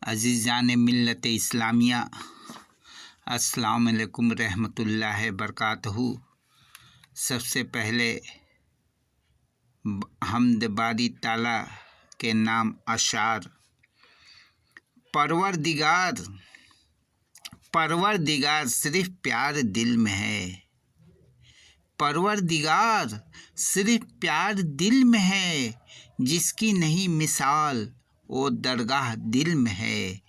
अज़ीज़ान मिल्लत इस्लामिया अस्सलाम वालेकुम रहमतुल्लाहि बरकातहू। सबसे पहले हम्द बारी ताला के नाम अशार। परवरदिगार परवरदिगार सिर्फ प्यार दिल में है। परवरदिगार सिर्फ प्यार दिल में है, जिसकी नहीं मिसाल वो दरगाह दिल में है।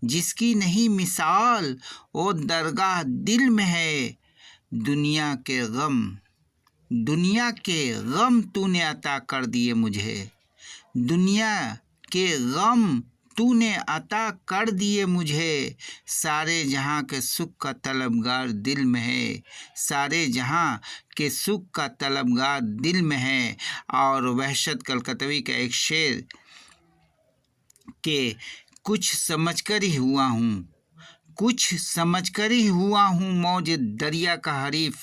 जिसकी नहीं मिसाल वो दरगाह दिल में है। दुनिया के गम तूने अता कर दिए मुझे। दुनिया के गम तूने अता कर दिए मुझे। सारे जहाँ के सुख का तलबगार दिल में है। सारे जहाँ के सुख का तलबगार दिल में है। और वहशत कलकतवी का एक शेर के कुछ समझकर ही हुआ हूँ, कुछ समझकर ही हुआ हूँ मौज दरिया का हरीफ।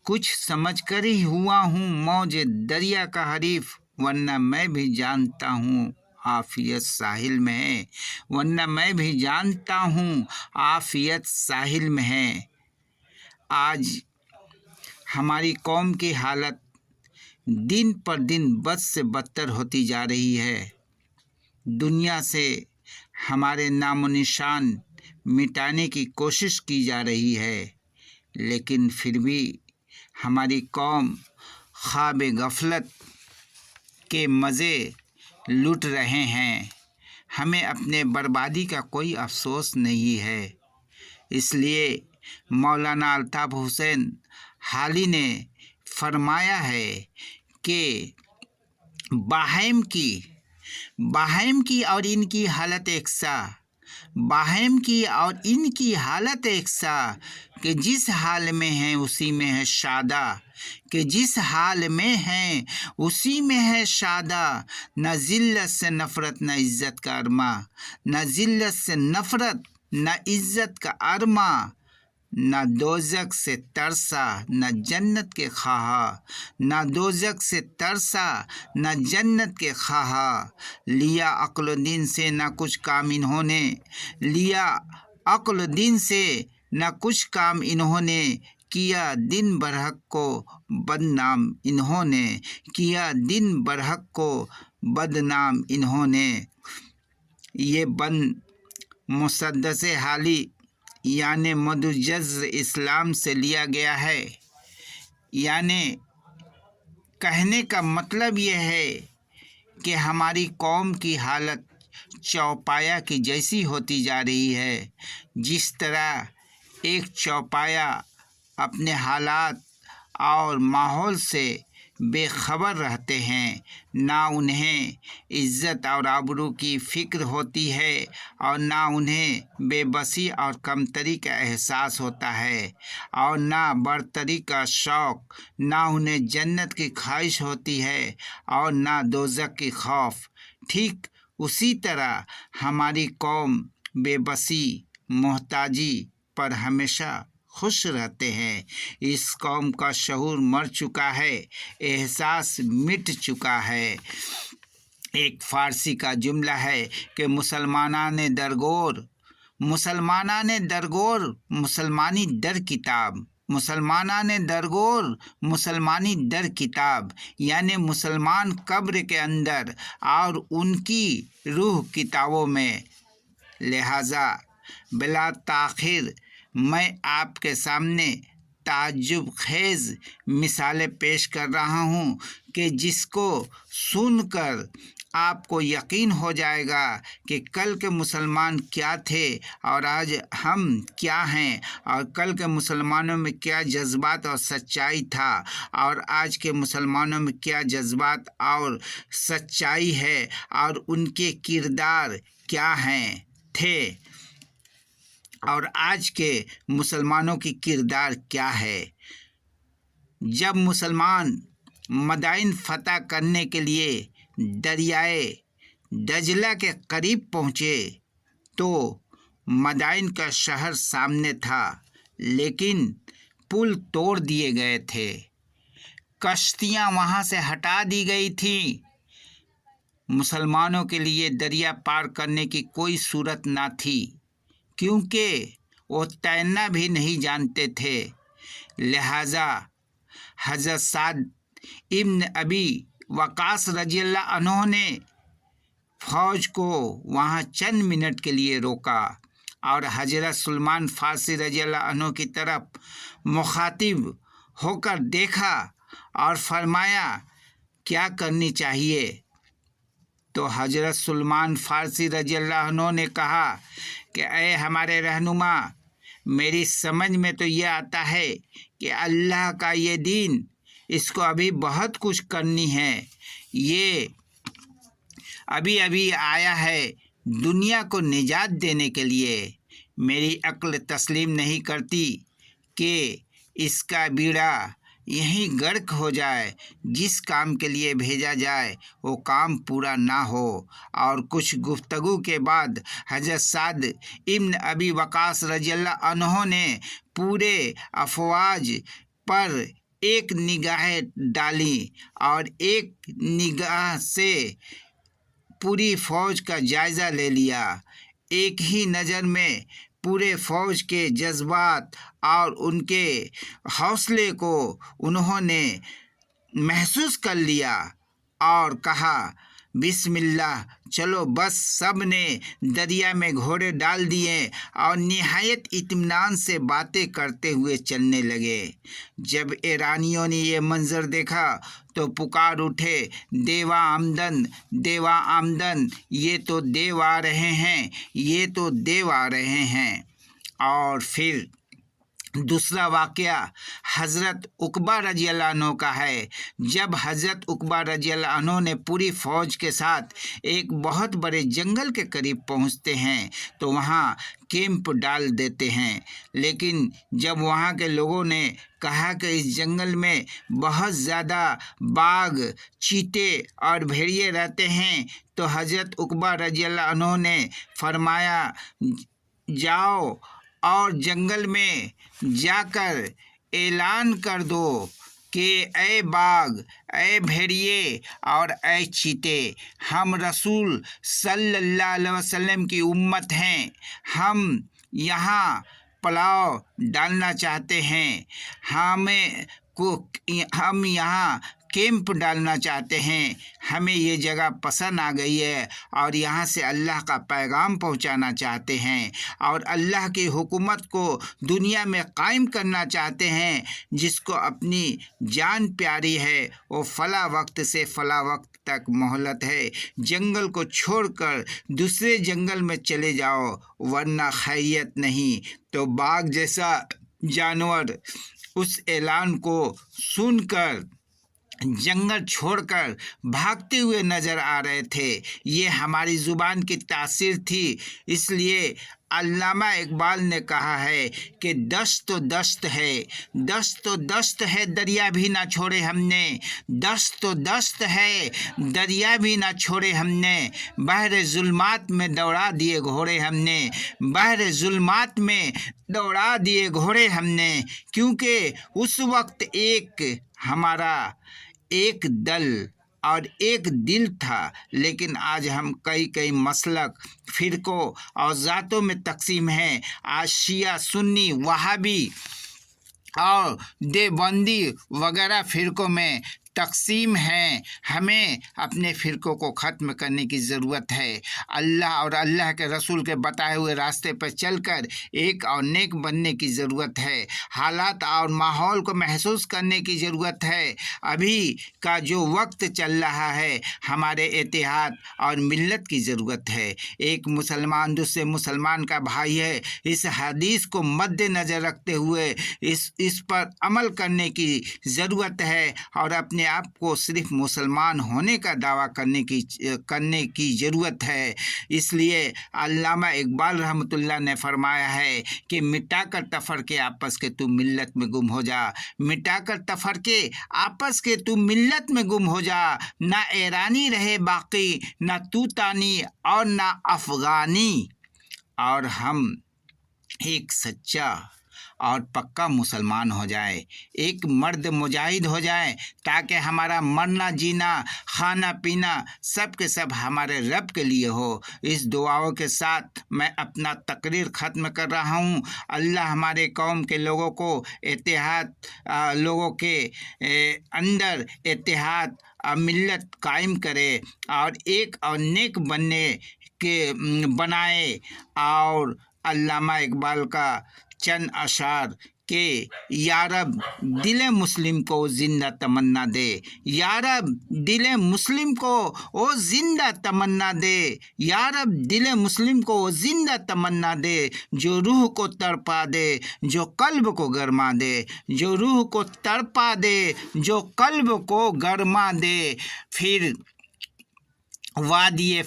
कुछ समझकर ही हुआ हूँ मौज दरिया का हरीफ, वरना मैं भी जानता हूँ आफियत साहिल में है। वरना मैं भी जानता हूँ आफियत साहिल में है। आज हमारी कौम की हालत दिन पर दिन बद से बदतर होती जा रही है। दुनिया से हमारे नामो निशान मिटाने की कोशिश की जा रही है, लेकिन फिर भी हमारी कौम ख्वाब गफलत के मज़े लूट रहे हैं। हमें अपने बर्बादी का कोई अफसोस नहीं है। इसलिए मौलाना अल्ताफ़ हुसैन हाली ने फरमाया है कि बाहम की और इनकी हालत एकसा, बाहम की और इनकी हालत एकसा, कि जिस हाल में हैं उसी में है शादा। कि जिस हाल में हैं उसी में है शादा। न ज़िल्लत से नफ़रत न इज़्ज़त का अरमा। न ज़िल्लत से नफ़रत न इज़्ज़त का अरमा। न दोज़ख से तरसा न जन्नत के ख़्वाहा। न दोज़ख से तरसा न जन्नत के ख़्वाहा। लिया अक्ल दीन से न कुछ काम इन्होंने। लिया अक्ल दीन से न कुछ काम इन्होंने। किया दिन बरहक को बदनाम इन्होंने। किया दिन बरहक को बदनाम इन्होंने। ये बंद मुसद्दस हाली यानी मदुजज़ इस्लाम से लिया गया है। यानी कहने का मतलब यह है कि हमारी कौम की हालत चौपाया की जैसी होती जा रही है। जिस तरह एक चौपाया अपने हालात और माहौल से बेखबर रहते हैं, ना उन्हें इज़्ज़त और आबरू की फ़िक्र होती है और ना उन्हें बेबसी और कमतरी का एहसास होता है, और ना बरतरी का शौक़। ना उन्हें जन्नत की ख्वाहिश होती है और ना दोज़ख की खौफ। ठीक उसी तरह हमारी कौम बेबसी मोहताजी पर हमेशा खुश रहते हैं। इस कौम का शऊर मर चुका है, एहसास मिट चुका है। एक फ़ारसी का जुमला है कि मुसलमानाने दरगोर मुसलमानी दर किताब। मुसलमानाने दरगोर मुसलमानी दर किताब, यानी मुसलमान कब्र के अंदर और उनकी रूह किताबों में। लिहाजा बिला ताख़िर मैं आपके सामने ताज्जुब खेज़ मिसालें पेश कर रहा हूँ कि जिसको सुनकर आपको यकीन हो जाएगा कि कल के मुसलमान क्या थे और आज हम क्या हैं, और कल के मुसलमानों में क्या जज्बात और सच्चाई था और आज के मुसलमानों में क्या जज्बात और सच्चाई है, और उनके किरदार क्या हैं थे और आज के मुसलमानों की किरदार क्या है। जब मुसलमान मदाइन फ़तह करने के लिए दरियाए दजला के करीब पहुँचे तो मदाइन का शहर सामने था, लेकिन पुल तोड़ दिए गए थे। कश्तियाँ वहाँ से हटा दी गई थीं। मुसलमानों के लिए दरिया पार करने की कोई सूरत ना थी, क्योंकि वो तैरना भी नहीं जानते थे। लिहाजा हज़रत साद इब्न अबी वक़ास रज़ियल्लाहु अन्हु ने फ़ौज को वहाँ चंद मिनट के लिए रोका और हज़रत सलमान फ़ारसी रज़ियल्लाहु अन्हु की तरफ मुखातिब होकर देखा और फरमाया, क्या करनी चाहिए? तो हज़रत सलमान फ़ारसी रज़ियल्लाहु अन्हु ने कहा कि ऐ हमारे रहनुमा, मेरी समझ में तो ये आता है कि अल्लाह का ये दीन, इसको अभी बहुत कुछ करनी है। ये अभी अभी आया है दुनिया को निजात देने के लिए। मेरी अक्ल तस्लीम नहीं करती कि इसका बीड़ा यहीं गर्क हो जाए, जिस काम के लिए भेजा जाए वो काम पूरा ना हो। और कुछ गुफ्तगू के बाद हज़रत साद इब्न अबी वक़ास रज़ियल्लाहु अन्हु ने पूरे अफवाज पर एक निगाह डाली और एक निगाह से पूरी फ़ौज का जायज़ा ले लिया। एक ही नज़र में पूरे फ़ौज के जज्बात और उनके हौसले को उन्होंने महसूस कर लिया और कहा, बिस्मिल्लाह, चलो। बस सब ने दरिया में घोड़े डाल दिए और निहायत इत्मीनान से बातें करते हुए चलने लगे। जब ईरानियों ने ये मंज़र देखा तो पुकार उठे, देवा आमदन, देवा आमदन, ये तो देव आ रहे हैं, ये तो देव आ रहे हैं। और फिर दूसरा वाक़या हज़रत उक़बा रज़ियल्लाहु अन्हु का है। जब हज़रत उक़बा रज़ियल्लाहु अन्हु ने पूरी फ़ौज के साथ एक बहुत बड़े जंगल के करीब पहुंचते हैं तो वहां कैंप डाल देते हैं। लेकिन जब वहां के लोगों ने कहा कि इस जंगल में बहुत ज़्यादा बाघ, चीते और भेड़िए रहते हैं, तो हज़रत उक़बा रज़ियल्लाहु अन्हु ने फरमाया, जाओ और जंगल में जाकर ऐलान कर दो कि ऐ बाघ, ऐ भेड़िए और ऐ चीते, हम रसूल सल्लल्लाहु अलैहि वसल्लम की उम्मत हैं। हम यहाँ पड़ाव डालना चाहते हैं, हम यहाँ कैंप डालना चाहते हैं। हमें ये जगह पसंद आ गई है और यहाँ से अल्लाह का पैगाम पहुँचाना चाहते हैं और अल्लाह की हुकूमत को दुनिया में कायम करना चाहते हैं। जिसको अपनी जान प्यारी है वो फ़ला वक्त से फ़ला वक्त तक मोहलत है, जंगल को छोड़कर दूसरे जंगल में चले जाओ, वरना खैरियत नहीं। तो बाघ जैसा जानवर उस ऐलान को सुनकर जंगल छोड़कर भागते हुए नज़र आ रहे थे। ये हमारी ज़ुबान की तासीर थी। इसलिए अल्लामा इकबाल ने कहा है कि दस्त तो दस्त है, दस्त तो दस्त है, दरिया भी ना छोड़े हमने, दस्त तो दस्त है, दरिया भी ना छोड़े हमने, बहरे जुल्मात में दौड़ा दिए घोड़े हमने, बहरे जुल्मात में दौड़ा दिए घोड़े हमने। क्योंकि उस वक्त हमारा एक दल और एक दिल था, लेकिन आज हम कई मसलक, फ़िरक़ों और ज़ातों में तकसीम हैं। आज शिया, सुन्नी, वहाबी और देवबंदी वगैरह फ़िरक़ों में तकसीम हैं। हमें अपने फ़िरक़ों को ख़त्म करने की ज़रूरत है। अल्लाह और अल्लाह के रसूल के बताए हुए रास्ते पर चलकर एक और नेक बनने की ज़रूरत है। हालात और माहौल को महसूस करने की ज़रूरत है। अभी का जो वक्त चल रहा है, हमारे इत्तेहाद और मिल्लत की ज़रूरत है। एक मुसलमान दूसरे मुसलमान का भाई है। इस हदीस को मद्देनज़र रखते हुए इस पर अमल करने की ज़रूरत है और अपने आप को सिर्फ मुसलमान होने का दावा करने की ज़रूरत है। इसलिए अल्लामा इकबाल रहमतुल्लाह ने फरमाया है कि मिटाकर तफरके आपस के तू मिल्लत में गुम हो जा, मिटाकर तफरके आपस के तू मिल्लत में गुम हो जा। ना ईरानी रहे बाकी, ना तूतानी और ना अफ़गानी। और हम एक सच्चा اور پکا مسلمان ہو جائے، ایک مرد مجاہد ہو جائے، تاکہ ہمارا مرنا جینا کھانا پینا سب کے سب ہمارے رب کے لیے ہو۔ اس دعاؤں کے ساتھ میں اپنا تقریر ختم کر رہا ہوں۔ اللہ ہمارے قوم کے لوگوں کو لوگوں کے اندر اتحاد اور ملت قائم کرے اور ایک اور نیک بنائے، اور علامہ اقبال کا چند اشعار کہ یا رب دل مسلم کو زندہ تمنا دے، یا رب دل مسلم کو وہ زندہ تمنا دے، یا رب دل مسلم کو وہ زندہ تمنا دے، جو روح کو تڑپا دے، جو قلب کو گرما دے، جو روح کو تڑپا دے، جو قلب کو گرما دے۔ پھر وادی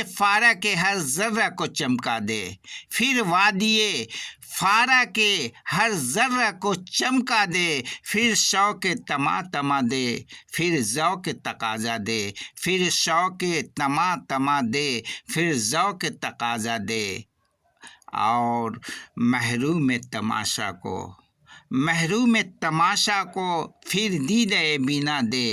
فارا کے ہر ذرہ کو چمکا دے، پھر وادی فارا کے ہر ذرہ کو چمکا دے، پھر شوق تما دے، پھر ذوق تقاضا دے، پھر شوق تما دے، پھر ذوق تقاضا دے، اور محروم تماشا کو پھر دید بینا دے،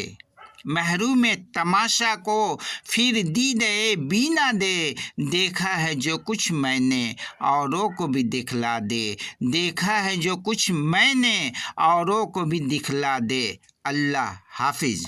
محروم تماشا کو پھر دید بینا دے، دیکھا ہے جو کچھ میں نے اوروں کو بھی دکھلا دے، دیکھا ہے جو کچھ میں نے اوروں کو بھی دکھلا دے۔ اللہ حافظ۔